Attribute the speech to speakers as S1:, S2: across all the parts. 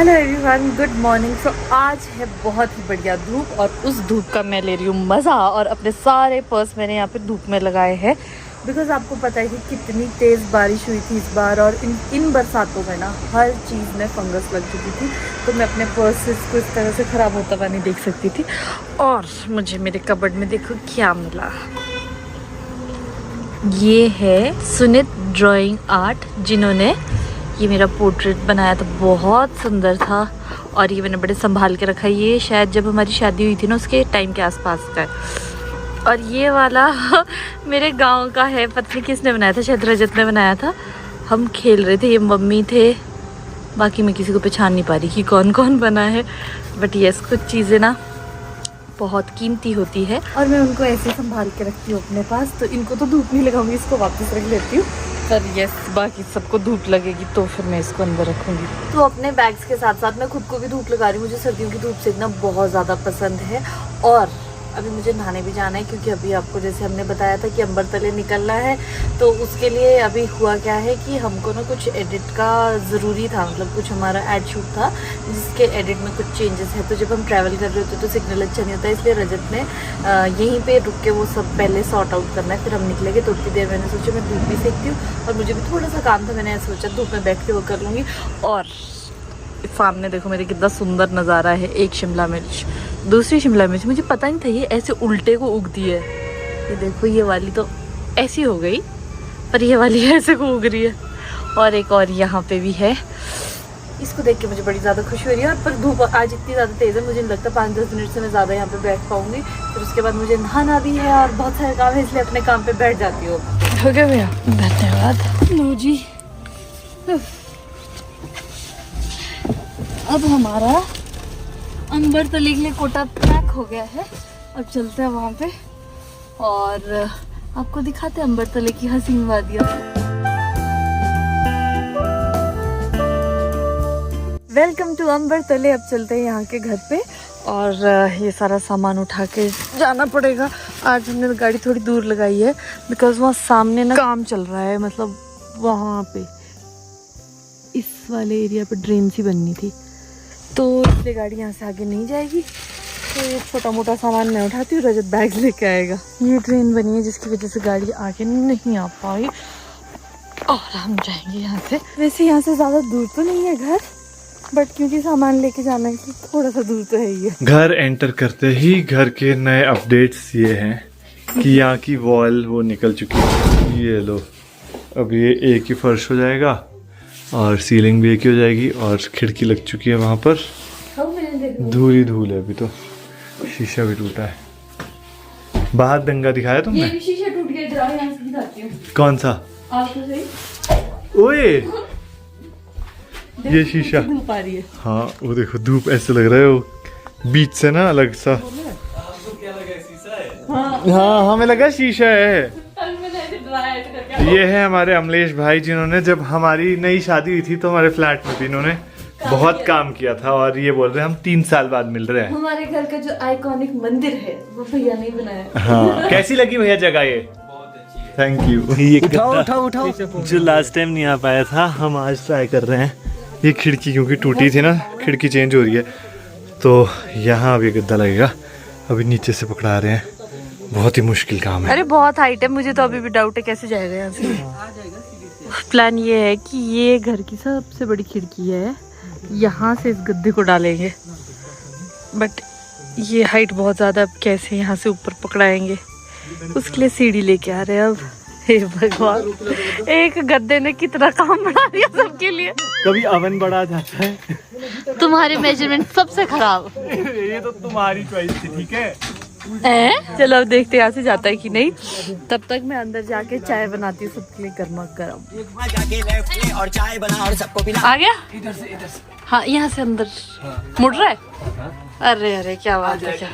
S1: Hello everyone, good morning. So आज है बहुत ही बढ़िया धूप और उस धूप का मैं ले रही हूँ मज़ा। और अपने सारे पर्स मैंने यहाँ पे धूप में लगाए हैं बिकॉज़ आपको पता है कि कितनी तेज़ बारिश हुई थी इस बार। और इन बरसातों में ना हर चीज़ में फंगस लग चुकी थी, तो मैं अपने पर्सेस को इस तरह से ख़राब होता हुआ नहीं देख सकती थी। और मुझे मेरे कबर्ड में देखो क्या मिला। ये है सुनित ड्राइंग आर्ट, जिन्होंने ये मेरा पोर्ट्रेट बनाया था, बहुत सुंदर था। और ये मैंने बड़े संभाल के रखा है। ये शायद जब हमारी शादी हुई थी ना उसके टाइम के आसपास का है। और ये वाला मेरे गांव का है, पता नहीं किसने बनाया था, शायद रजत ने बनाया था। हम खेल रहे थे, ये मम्मी थे, बाकी मैं किसी को पहचान नहीं पा रही कि कौन कौन बना है। बट यस, कुछ चीज़ें ना बहुत कीमती होती है और मैं उनको ऐसे संभाल के रखती हूँ अपने पास। तो इनको तो धूप नहीं लगाऊंगी, इसको वापस रख लेती हूँ। पर यस, बाकी सबको धूप लगेगी तो फिर मैं इसको अंदर रखूँगी। तो अपने बैग्स के साथ साथ मैं खुद को भी धूप लगा रही हूँ। मुझे सर्दियों की धूप सेकना बहुत ज़्यादा पसंद है। और अभी मुझे नहाने भी जाना है, क्योंकि अभी आपको जैसे हमने बताया था कि अम्बरतले निकलना है। तो उसके लिए अभी हुआ क्या है कि हमको ना कुछ एडिट का ज़रूरी था, मतलब कुछ हमारा एड शूट था जिसके एडिट में कुछ चेंजेस है। तो जब हम ट्रैवल कर रहे होते तो सिग्नल अच्छा नहीं होता, इसलिए रजत ने यहीं पे रुक के वो सब पहले सॉर्ट आउट करना है, फिर हम निकलेंगे। तो उतनी देर मैंने सोचा मैं धूप भी सेकती हूँ और मुझे भी थोड़ा सा काम था, मैंने सोचा धूप में बैठ के वो कर लूँगी। और सामने देखो मेरे कितना सुंदर नज़ारा है। एक शिमला मिर्च, दूसरी शिमला मिर्च, मुझे पता नहीं था ये ऐसे उल्टे को उगती है। ये देखो, ये वाली तो ऐसी हो गई, पर ये वाली ऐसे को उग रही है। और एक और यहाँ पे भी है, इसको देख के मुझे बड़ी ज़्यादा खुशी हो रही है। पर धूप आज इतनी ज़्यादा तेज़ है, मुझे नहीं लगता 5-10 मिनट से मैं ज़्यादा यहाँ पे बैठ पाऊँगी। फिर उसके बाद मुझे नहाना भी है और बहुत सारे काम है, इसलिए अपने काम पर बैठ जाती हूँ। हो गया भैया, धन्यवाद। लो जी, अब हमारा अम्बरतले के लिए कोटा पैक हो गया है। अब चलते हैं वहाँ पे और आपको दिखाते हैं अम्बरतले की हसीन वादियाँ। Welcome to Ambartale. अब चलते हैं यहाँ के घर पे और ये सारा सामान उठा के जाना पड़ेगा। आज हमने गाड़ी थोड़ी दूर लगाई है बिकॉज वहाँ सामने ना काम चल रहा है, मतलब वहाँ पे इस वाले एरिया पे ड्रेन सी बननी थी, तो इसलिए गाड़ी यहाँ से आगे नहीं जाएगी। तो ये छोटा मोटा सामान मैं उठाती हूँ, रजत बैग लेके आएगा। ये ट्रेन बनी है जिसकी वजह से गाड़ी आगे नहीं आ पाई और हम जाएंगे यहाँ से। वैसे यहाँ से ज़्यादा दूर तो नहीं है घर, बट क्योंकि सामान लेके जाना है तो थोड़ा सा दूर तो है ही है।
S2: घर एंटर करते ही घर के नए अपडेट्स ये हैं कि यहाँ की वॉल वो निकल चुकी है। ये लो, अब ये एक ही फर्श हो जाएगा और सीलिंग भी एक ही हो जाएगी और खिड़की लग चुकी है वहाँ पर। धूल ही धूल है अभी तो, शीशा भी टूटा है। बाहर दंगा दिखाया तुमने?
S1: ये भी शीशा टूट गया, जरा यहाँ से दिखाती हूँ।
S2: कौन सा?
S1: आपको सही।
S2: ओए, ये शीशा
S1: धूप आ रही है।
S2: हाँ, वो देखो धूप ऐसे लग रहा है, वो बीच से ना अलग सा। हाँ, हमें लगा शीशा है। ये है हमारे अमलेश भाई, जिन्होंने जब हमारी नई शादी हुई थी तो हमारे फ्लैट में भी इन्होंने बहुत काम किया था। और ये बोल रहे हैं हम 3 साल बाद मिल रहे हैं।
S1: हमारे घर का जो आइकॉनिक मंदिर है वो भैया नहीं बनाया।
S2: हाँ, कैसी लगी भैया जगह ये? Thank you. ये उठाओ जो लास्ट टाइम नहीं आ पाया था, हम आज ट्राई कर रहे हैं। ये खिड़की क्योंकि टूटी थी ना, खिड़की चेंज हो रही है, तो यहाँ अब ये गद्दा लगेगा। अभी नीचे से पकड़ा रहे हैं, बहुत ही मुश्किल काम है।
S1: अरे बहुत हाइट है, मुझे तो अभी भी डाउट है कैसे जाएगा यहाँ से। प्लान ये है कि ये घर की सबसे बड़ी खिड़की है, यहाँ से इस गद्दे को डालेंगे, बट ये हाइट बहुत ज़्यादा, अब कैसे यहाँ से ऊपर पकड़ाएंगे, उसके लिए सीढ़ी लेके आ रहे हैं। अब हे भगवान, एक गद्दे ने कितना काम बढ़ा दिया सबके लिए।
S2: कभी अवन बढ़ा जाता है।
S1: तुम्हारे मेजरमेंट सबसे खराब।
S2: ये तो तुम्हारी चॉइस थी, ठीक है।
S1: चलो अब देखते हैं यहाँ से जाता है कि नहीं। तब तक मैं अंदर जाके चाय बनाती हूँ सबके लिए गर्मा गर्म। आ गया इधर से हाँ, यहाँ से अंदर मुड़ रहा है। अरे अरे क्या बात है, क्या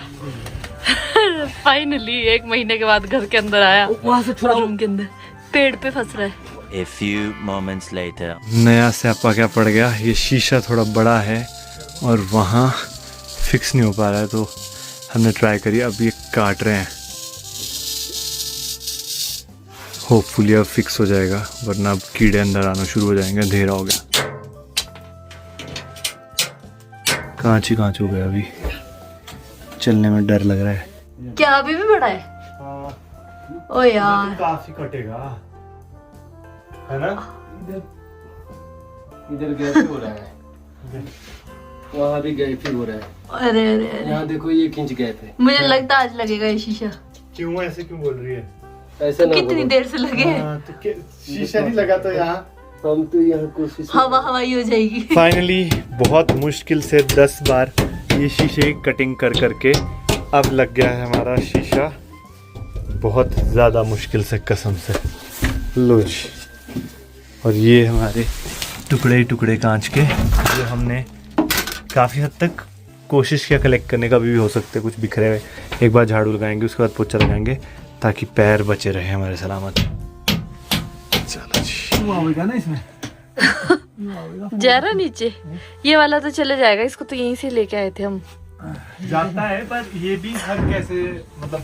S1: फाइनली 1 महीने के बाद घर के अंदर आया। वहाँ से थोड़ा रूम के अंदर पेड़ पे फंस रहा है।
S3: A few moments later.
S2: नया स्यापा क्या पड़ गया, ये शीशा थोड़ा बड़ा है और वहाँ फिक्स नहीं हो पा रहा है, तो हमने ट्राई करी। अब ये काट रहे हैं, होपफुली अब फिक्स हो जाएगा, वरना अब कीड़े अंदर आना शुरू हो जाएंगे। अंधेरा हो गया। कांच ही कांच हो गया, अभी चलने में डर लग रहा है।
S1: क्या अभी भी बड़ा है? ओ यार
S2: काफी कटेगा, है ना?
S4: इधर गैप हो रहा है, वहाँ भी गैप ही हो रहा है।
S1: अरे अरे अरे,
S4: यहाँ देखो 1 इंच गैप है।
S1: मुझे लगता आज लगेगा ये शीशा।
S2: क्यों ऐसे क्यों बोल रही है?
S4: ऐसा ना
S1: कितनी
S4: बोलो।
S1: देर से लगे?
S2: तो शीशा नहीं लगा तो यहाँ
S4: हम तो यहाँ कोशिश
S1: हवा हवाई हो जाएगी।
S2: फाइनली बहुत मुश्किल से 10 बार ये शीशे कटिंग कर करके अब लग गया है हमारा शीशा, बहुत ज़्यादा मुश्किल से, कसम से। लो जी, और ये हमारे टुकड़े टुकड़े कांच के जो हमने काफ़ी हद तक कोशिश किया कलेक्ट करने का, भी हो सकते कुछ बिखरे हुए। एक बार झाड़ू लगाएंगे, उसके बाद पोछा लगाएंगे ताकि पैर बचे रहे हमारे सलामत। चलो जी,
S4: आवेगा ना इसमें।
S1: जा रहा नीचे, ये वाला तो चले जाएगा, इसको तो यहीं से लेके आए थे हम।
S2: जाता है, पर ये भी हर कैसे मतलब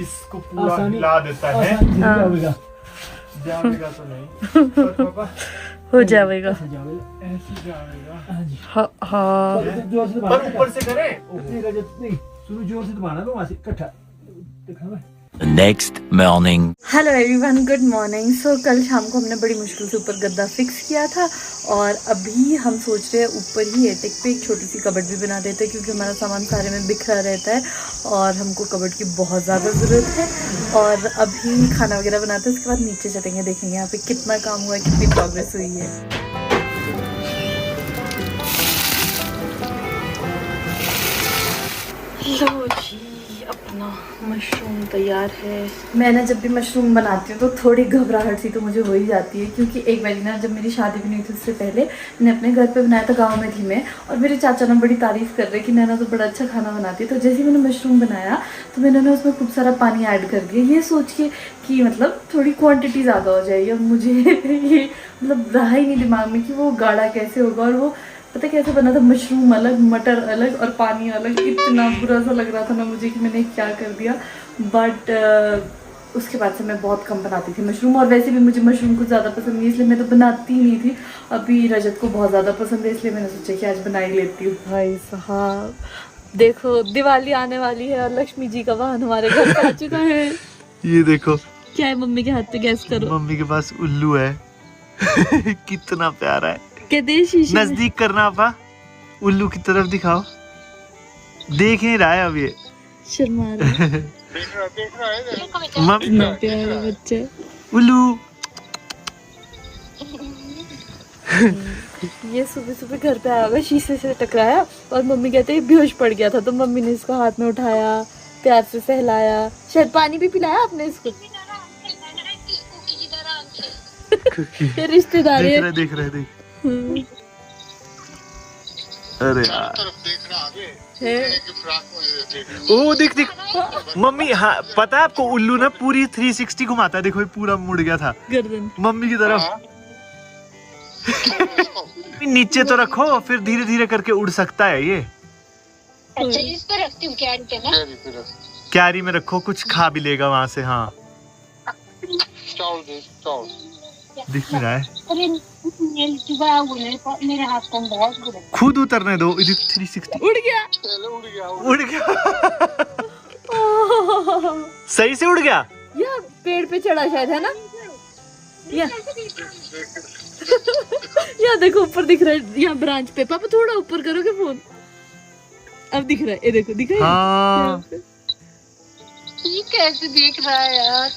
S2: इसको पूरा
S4: आसानी-
S2: हिला देता है।
S4: आवेगा।
S2: जाएगा तो नहीं, पर पापा
S1: हो जाएगा।
S2: ऐसे जाएगा।
S1: हाँ हाँ,
S4: जोर से
S2: पर ऊपर से करे।
S4: नहीं, शुरू जोर से दबाना है, वहाँ से इकट्ठा दिखा मैं।
S3: The next morning.
S1: Hello everyone, good morning. So कल शाम को हमने बड़ी मुश्किल से ऊपर गद्दा फिक्स किया था और अभी हम सोच रहे हैं ऊपर ही एटेक पे एक छोटी सी कबर्ड भी बना देते हैं, क्योंकि हमारा सामान सारे में बिखरा रहता है और हमको कबर्ड की बहुत ज़्यादा ज़रूरत है। और अभी खाना वगैरह बनाते हैं, उसके बाद नीचे चलेंगे, देखेंगे यहाँ पे कितना काम हुआ है, कितनी प्रोग्रेस हुई है। लो जी, अपना मशरूम तैयार है। मैं ना जब भी मशरूम बनाती हूँ तो थोड़ी घबराहट सी तो मुझे हो ही जाती है, क्योंकि एक बार ना जब मेरी शादी भी नहीं थी उससे पहले मैंने अपने घर पे बनाया था, गांव में थी मैं, और मेरे चाचा ना बड़ी तारीफ़ कर रहे कि नैना तो बड़ा अच्छा खाना बनाती है। तो जैसे ही मैंने मशरूम बनाया तो मैंने ना उसमें खूब सारा पानी ऐड कर दिया, ये सोच के कि मतलब थोड़ी क्वान्टिटी ज़्यादा हो जाएगी। अब मुझे ये मतलब रहा ही नहीं दिमाग में कि वो गाढ़ा कैसे होगा, और वो पता कैसे बना था, मशरूम अलग, मटर अलग और पानी अलग। इतना बुरा सा लग रहा था ना मुझे कि मैंने क्या कर दिया। बट उसके बाद से मैं बहुत कम बनाती थी मशरूम, और वैसे भी मुझे मशरूम कुछ ज़्यादा पसंद नहीं, इसलिए मैं तो बनाती ही नहीं थी। अभी रजत को बहुत ज़्यादा पसंद है, इसलिए मैंने सोचा कि आज बना ही लेती हूँ। भाई साहब देखो, दिवाली आने वाली है और लक्ष्मी जी का वाहन हमारे घर पे आ चुका है।
S2: ये देखो,
S1: क्या है मम्मी के हाथ पे, गैस करो।
S2: मम्मी के पास उल्लू है। कितना प्यारा है।
S1: कहते हैं शीशे में।
S2: नजदीक करना आपा, उल्लू की तरफ दिखाओ। देख नहीं रहा है अब ये।
S1: शर्मा रहा है।
S2: मम्मी
S1: इतना प्यारा बच्चा।
S2: उल्लू।
S1: ये सुबह सुबह घर पे आया होगा, शीशे से टकराया और मम्मी कहते हैं बेहोश पड़ गया था, तो मम्मी ने इसको हाथ में उठाया, प्यार से सहलाया, शायद पानी भी पिलाया आपने इसको। ये रिश्तेदार है।
S2: देख रहे देख। अरे यार, ओ देख देख मम्मी। हाँ पता है आपको, उल्लू ना पूरी 360 घुमाता है। देखो ये पूरा मुड़ गया था
S1: गर्दन
S2: मम्मी की तरफ। नीचे तो रखो, फिर धीरे धीरे करके उड़ सकता है ये।
S5: अच्छा, इस पर रखती हूँ क्यारी पे ना।
S2: क्यारी में रखो, कुछ खा भी लेगा वहां से। हाँ दिख नहीं रहा है।
S5: अरे मेरे हाथ को बहुत बुरा।
S2: खुद उतरने दो। इधर 360
S1: उड़ गया।
S2: उड़ गया। सही से उड़ गया।
S1: यार पेड़ पे चढ़ा शायद, है ना? यहाँ देखो ऊपर दिख रहा है, यहाँ ब्रांच पे। पापा थोड़ा ऊपर करोगे फोन? अब दिख रहा है, ये देखो दिख रहा है।
S2: हाँ
S5: ठीक कैसे देख रहा है यार।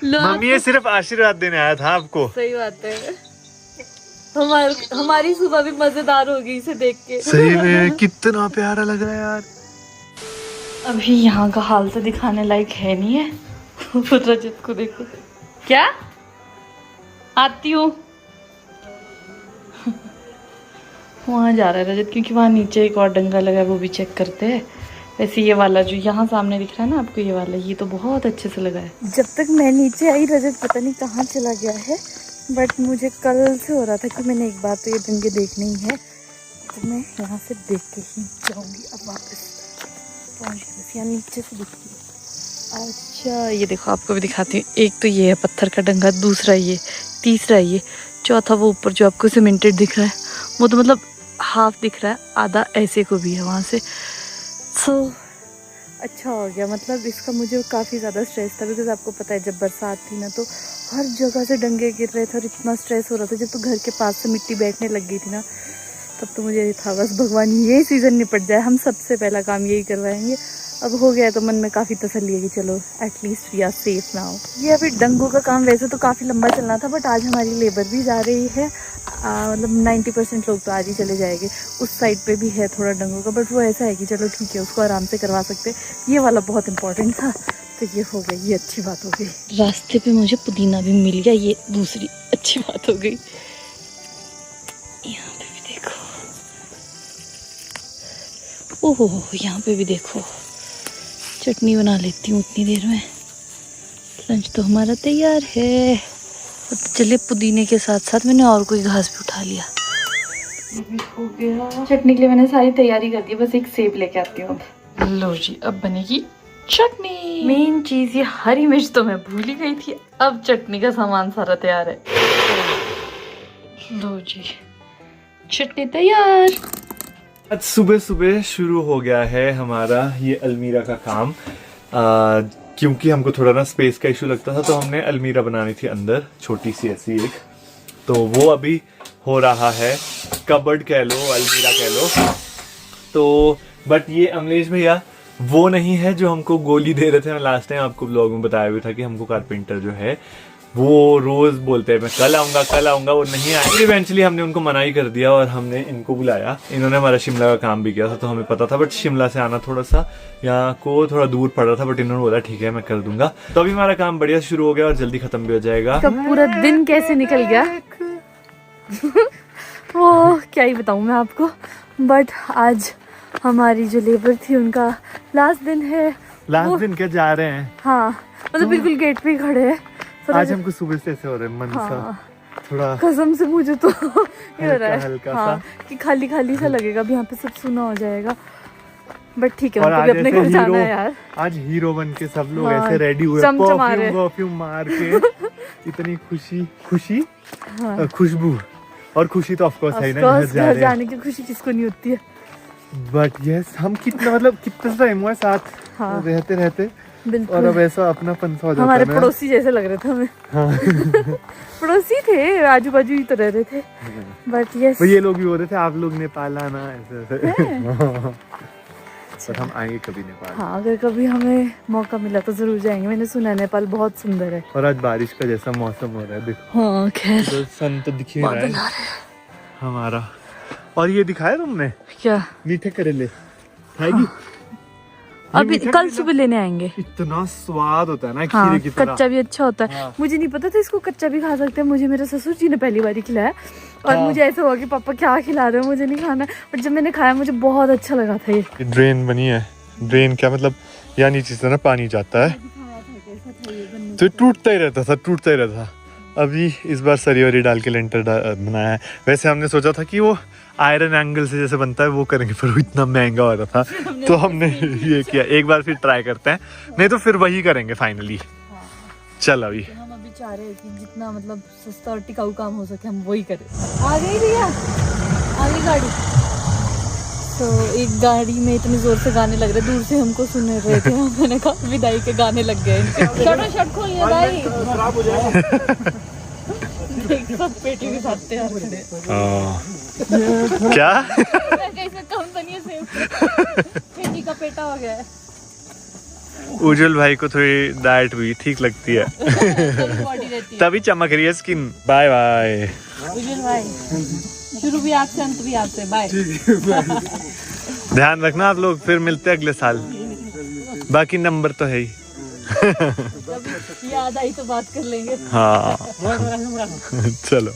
S1: लो,
S2: मम्मी ये सिर्फ आशीर्वाद देने आया था आपको।
S1: सही बात है। हमारी सुबह भी मजेदार होगी इसे देख के।
S2: सही में कितना प्यारा लग रहा है यार।
S1: अभी यहाँ का हाल तो दिखाने लायक है नहीं है। रजत को देखो, क्या आती हूँ। वहाँ जा रहा है रजत, क्योंकि वहाँ नीचे एक और डंगा लगा है, वो भी चेक करते हैं। वैसे ये वाला जो यहाँ सामने दिख रहा है ना आपको, ये वाला, ये तो बहुत अच्छे से लगा है। जब तक मैं नीचे आई रजत पता नहीं कहाँ चला गया है, बट मुझे कल से हो रहा था कि मैंने एक बार तो ये डंगे देखने ही है, तो मैं यहाँ से देख के ही जाऊँगी। अब वापस पहुँच गई, बस यहाँ नीचे से दिखती है। अच्छा ये देखो, आपको भी दिखाती हूँ। एक तो ये है पत्थर का डंगा, दूसरा ये, तीसरा ये, चौथा वो ऊपर जो आपको सीमेंटेड दिख रहा है, वो तो मतलब हाफ दिख रहा है, आधा ऐसे को भी है वहाँ से। सो अच्छा हो गया, मतलब इसका मुझे काफ़ी ज़्यादा स्ट्रेस था, बिकॉज आपको पता है जब बरसात थी ना तो हर जगह से डंगे गिर रहे थे और इतना स्ट्रेस हो रहा था। जब तो घर के पास से मिट्टी बैठने लग गई थी ना, तब तो मुझे था बस भगवान ये सीज़न निपट जाए, हम सबसे पहला काम यही करवाएंगे। अब हो गया तो मन में काफ़ी तसल्ली है कि चलो at least we are safe now. ये अभी डंगों का काम वैसे तो काफ़ी लंबा चलना था, बट आज हमारी लेबर भी जा रही है, मतलब 90% लोग तो आज ही चले जाएंगे। उस साइड पे भी है थोड़ा डंगों का, बट वो ऐसा है कि चलो ठीक है, उसको आराम से करवा सकते। ये वाला बहुत इंपॉर्टेंट था, तो ये हो गई, ये अच्छी बात हो गई। रास्ते पे मुझे पुदीना भी मिल गया, ये दूसरी अच्छी बात हो गई। यहाँ पे भी देखो, ओहो यहाँ पे भी देखो। चटनी बना लेती हूँ उतनी देर में, लंच तो हमारा तैयार है। अब चलिए, पुदीने के साथ साथ मैंने और कोई घास भी उठा लिया। ये भी हो गया। चटनी के लिए मैंने सारी तैयारी कर दी, बस एक सेब लेके आती हूँ। लो जी, अब बनेगी चटनी। मेन चीज ये हरी मिर्च तो मैं भूल ही गई थी, अब चटनी का सामान सारा तैयार है। लो जी, चटनी तैयार।
S2: आज सुबह सुबह शुरू हो गया है हमारा ये अलमीरा का काम, क्योंकि हमको थोड़ा ना स्पेस का इशू लगता था, तो हमने अलमीरा बनानी थी अंदर, छोटी सी ऐसी एक, तो वो अभी हो रहा है। कबर्ड कह लो, अलमीरा कह लो। तो बट ये अमलेश भैया वो नहीं है जो हमको गोली दे रहे थे। मैं लास्ट टाइम आपको ब्लॉग में बताया भी था कि हमको कारपेंटर जो है वो रोज बोलते हैं मैं कल आऊंगा, वो नहीं आए। इवेंचुअली हमने उनको मना ही कर दिया और हमने इनको बुलाया। इन्होंने हमारा शिमला का काम भी किया था, तो हमें पता था, बट शिमला से आना थोड़ा सा यहाँ को थोड़ा दूर पड़ रहा था, बट इन्होंने बोला ठीक है मैं कर दूंगा। तो अभी हमारा काम बढ़िया शुरू हो गया और जल्दी खत्म भी हो जाएगा।
S1: कब पूरा दिन कैसे निकल गया वो क्या ही बताऊं मैं आपको। बट आज हमारी जो लेबर थी उनका लास्ट दिन है।
S2: लास्ट दिन क्या जा रहे हैं?
S1: हाँ, मतलब बिल्कुल गेट पे ही खड़े हैं।
S2: आज हमको सुबह से ऐसे हो रहा है मन सा, थोड़ा
S1: कसम से मुझे तो ये हो रहा है
S2: हल्का
S1: हाँ, कि खाली खाली सा लगेगा, अब यहाँ पे सब सुना हो जाएगा। बट ठीक है,
S2: और
S1: उनको भी अपने घर जाना है यार।
S2: आज हीरो बन के सब लोग
S1: हाँ,
S2: ऐसे रेडी हुए, परफ्यूम मार के इतनी खुशी खुशबू और खुशी तो ऑफ कोर्स है ना, घर
S1: जाने की खुशी किसको नहीं होती है।
S2: बट यस, हम कितना टाइम हुआ साथ रहते और अब ऐसा अपनापन सा हो जाता है।
S1: हमारे पड़ोसी जैसे लग रहे थे हमें। हाँ। पड़ोसी थे, आजू बाजू ही तो रह रहे थे। बट यस,
S2: ये लोग भी बोल रहे थे आप लोग नेपाल आना ऐसे। बट हम आएंगे कभी नेपाल।
S1: हाँ, अगर कभी हमें मौका मिला तो जरूर जाएंगे। मैंने सुना है नेपाल बहुत सुंदर है।
S2: और आज बारिश का जैसा मौसम हो रहा है, देखो।
S1: हाँ खैर,
S2: तो सन तो दिख ही रहा है हमारा। और ये दिखाया तुमने
S1: क्या?
S2: मीठे करेले खाएगी?
S1: अभी कल सुबह लेने आएंगे।
S2: इतना स्वाद होता है ना
S1: हाँ,
S2: खीरे की तरह।
S1: कच्चा भी अच्छा होता है।
S2: हाँ।
S1: मुझे नहीं पता था इसको कच्चा भी खा सकते हैं। मुझे मेरे ससुर जी ने पहली बार खिलाया और मुझे ऐसा हुआ कि पापा क्या खिला रहे हो, मुझे नहीं खाना। बट जब मैंने खाया मुझे बहुत अच्छा लगा था। ये
S2: ड्रेन बनी है। ड्रेन क्या मतलब, यहाँ नीचे से ना पानी जाता है तो टूटता ही रहता था। अभी इस बार सरियोरी डाल के लेंटर बनाया है। वैसे हमने सोचा था कि वो आयरन एंगल से जैसे बनता है वो करेंगे, पर वो इतना महंगा हो रहा था तो हमने ये किया, एक बार फिर ट्राई करते हैं, नहीं तो फिर वही करेंगे फाइनली। चल अभी
S1: हम अभी चाह रहे हैं कि जितना मतलब सस्ता और टिकाऊ काम हो सके हम वही करें। आ गई भैया, आ गई गाड़ी। तो एक गाड़ी में इतने जोर से गाने लग रहे, दूर से हमको सुन रहे थे। मैंने कहा विदाई के गाने लग गए इनके। शर्ट खोलिए भाई, सब पेटी भी खाते हैं।
S2: क्या
S1: कम बनिए से पेटी का पेटा हो गया है।
S2: उज्जवल भाई को थोड़ी डाइट भी ठीक लगती है तभी चमक रही है स्किन। बाय बाय
S1: उज्जवल भाई, शुरू भी आपसे अंत भी आपसे। बाय।
S2: ध्यान रखना आप लोग, फिर मिलते हैं अगले साल। बाकी नंबर तो है ही।
S1: याद आई तो बात कर लेंगे।
S2: हाँ चलो।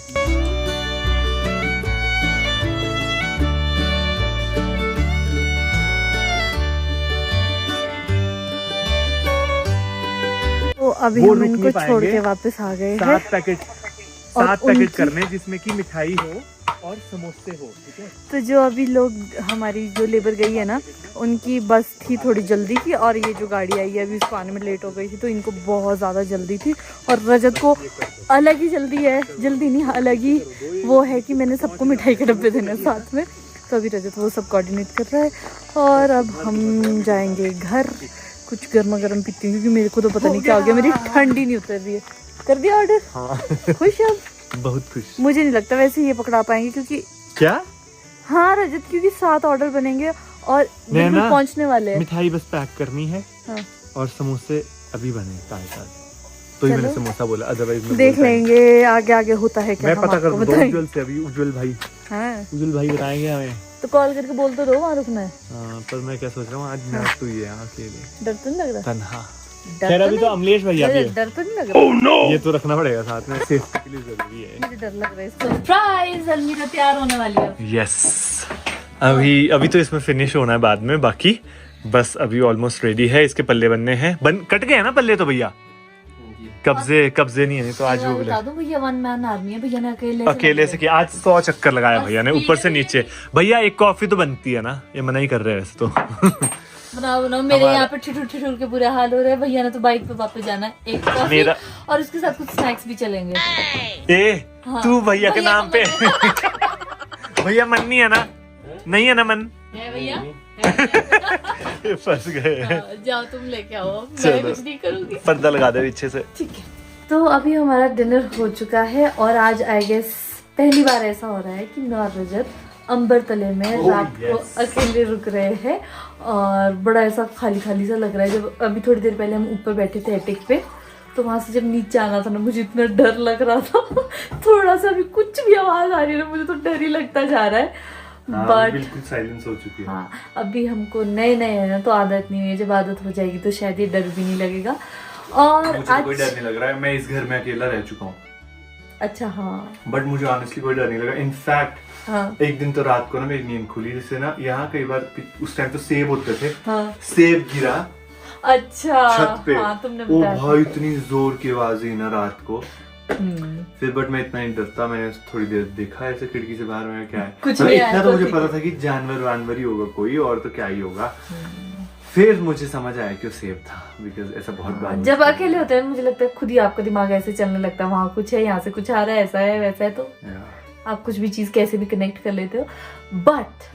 S1: तो अभी हम इनको छोड़ के वापस आ गए हैं।
S2: 7 पैकेट करने, जिसमें की मिठाई हो और समोसे हो, ठीक है।
S1: तो जो अभी लोग, हमारी जो लेबर गई है ना, उनकी बस थी थोड़ी जल्दी की, और ये जो गाड़ी आई है अभी उसको आने में लेट हो गई थी, तो इनको बहुत ज़्यादा जल्दी थी। और रजत को अलग ही जल्दी है, जल्दी नहीं अलग ही वो है कि मैंने सबको मिठाई के डब्बे देने साथ में। तो अभी रजत वो सब कोऑर्डिनेट कर रहा है और अब हम जाएंगे घर। कुछ गर्मा गर्म पीती हूँ क्योंकि मेरे को तो पता नहीं क्या हो गया, मेरी ठंडी नहीं उतर रही है। कर दिया ऑर्डर?
S2: हाँ।
S1: खुश अब?
S2: बहुत खुश।
S1: मुझे नहीं लगता वैसे ये पकड़ा पाएंगे क्योंकि
S2: क्या?
S1: हाँ रजत, क्योंकि 7 ऑर्डर बनेंगे और बिल्कुल पहुंचने वाले हैं।
S2: मिठाई बस पैक करनी है।
S1: हाँ।
S2: और समोसे अभी बने ताज़ा, तो ही मैंने समोसा बोला, अदरवाइज
S1: देख लेंगे आगे आगे होता है क्या।
S2: मैं पता कर दूंगा उज्जवल से अभी। उज्जवल भाई,
S1: हाँ
S2: उज्जवल भाई बताएंगे हमें।
S1: तो कॉल करके बोल तो दो वहाँ रुकना है।
S2: हाँ, पर मैं क्या सोच रहा हूँ आज मैच तो ये है अकेले,
S1: डर तो नहीं लग रहा?
S2: तन्हा।
S1: डर
S2: खैर
S1: तो
S2: अभी तो
S1: नहीं?
S2: अमलेश भैया भी है।
S1: डर तो नहीं लग रहा?
S2: ये तो रखना पड़ेगा साथ में, सेफ्टी के लिए जरूरी है।
S1: मुझे डर लग रहा है। सरप्राइज, अलमीरा तैयार होने वाली है।
S2: यस, अभी तो इसमें फिनिश होना है बाद में, बाकी बस अभी ऑलमोस्ट रेडी है। इसके पल्ले बनने हैं, कट गए हैं ना पल्ले तो भैया, कब्जे नहीं है तो आज वो
S1: बता दूं भैया, 1 मैन आर्मी है। भैया ने
S2: अकेले से किया। आज 100 चक्कर लगाया भैया ने ऊपर से नीचे। भैया एक कॉफी तो बनती है ना, ये मना ही कर रहे हैं वैसे तो।
S1: बनाओ मेरे यहाँ पे ठिठुर के बुरा हाल हो रहा है। भैया ने तो बाइक पे वापस जाना है, एक कॉफी और उसके साथ कुछ स्नैक्स भी चलेंगे।
S2: हाँ, तू भैया के नाम पे भैया मन नहीं है ना? नहीं है ना मन?
S1: भैया
S2: फंस गए।
S1: जाओ तुम लेके आओ, मैं कुछ नहीं करूंगी।
S2: पर्दा लगा दे पीछे से।
S1: ठीक है, तो अभी हमारा डिनर हो चुका है और आज आई गेस पहली बार ऐसा हो रहा है कि मैं और रजत अंबर तले में रात को अकेले रुक रहे हैं और बड़ा ऐसा खाली खाली सा लग रहा है। जब अभी थोड़ी देर पहले हम ऊपर बैठे थे एटिक पे, तो वहां से जब नीचे आना था ना, मुझे इतना डर लग रहा था। थोड़ा सा भी कुछ भी आवाज आ रही है ना, मुझे तो डर ही लगता जा रहा है। बट
S2: बिल्कुल साइलेंस हो चुकी है।
S1: हाँ, अभी हमको नए है ना, तो आदत नहीं हुई है। जब आदत हो जाएगी तो शायद ये डर भी नहीं लगेगा। और
S2: मुझे
S1: आज
S2: कोई डर नहीं लग रहा है, मैं इस घर में अकेला रह चुका हूँ।
S1: अच्छा हाँ,
S2: बट मुझे ऑनेस्टली कोई डर नहीं लगा। इनफैक्ट
S1: हाँ
S2: एक दिन तो रात को ना मेरी नींद खुली, जिससे ना यहाँ कई बार उस टाइम तो सेब होते थे।
S1: हाँ।
S2: सेब गिरा
S1: अच्छा
S2: छत पे।
S1: हाँ, तुमने
S2: ओ
S1: बताया।
S2: भाई इतनी जोर की आवाज ही ना रात को। फिर बट मैं इतना नहीं डरता, मैंने थोड़ी देर देखा ऐसे खिड़की से बाहर में क्या है।
S1: कुछ
S2: मतलब
S1: नहीं
S2: इतना
S1: आया,
S2: तो मुझे
S1: ठीक
S2: पता था कि जानवर वानवर ही होगा कोई, और तो क्या ही होगा। फिर मुझे समझ आया कि वो सेब था, बिकॉज ऐसा बहुत बार
S1: जब अकेले होते हैं मुझे लगता है खुद ही आपका दिमाग ऐसे चलने लगता है, वहाँ कुछ है, यहाँ से कुछ आ रहा है, ऐसा है वैसा है, तो आप कुछ भी चीज कैसे भी कनेक्ट कर लेते हो। बट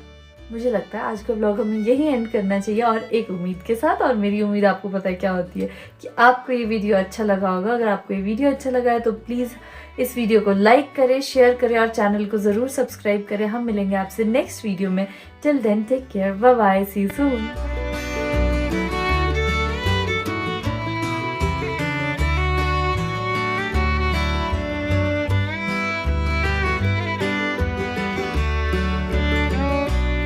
S1: मुझे लगता है आज का व्लॉग हमें यही एंड करना चाहिए, और एक उम्मीद के साथ। और मेरी उम्मीद आपको पता है क्या होती है, कि आपको ये वीडियो अच्छा लगा होगा। अगर आपको ये वीडियो अच्छा लगा है तो प्लीज इस वीडियो को लाइक करें, शेयर करें और चैनल को जरूर सब्सक्राइब करें। हम मिलेंगे आपसे नेक्स्ट वीडियो में। Till then take care, bye bye, see you soon.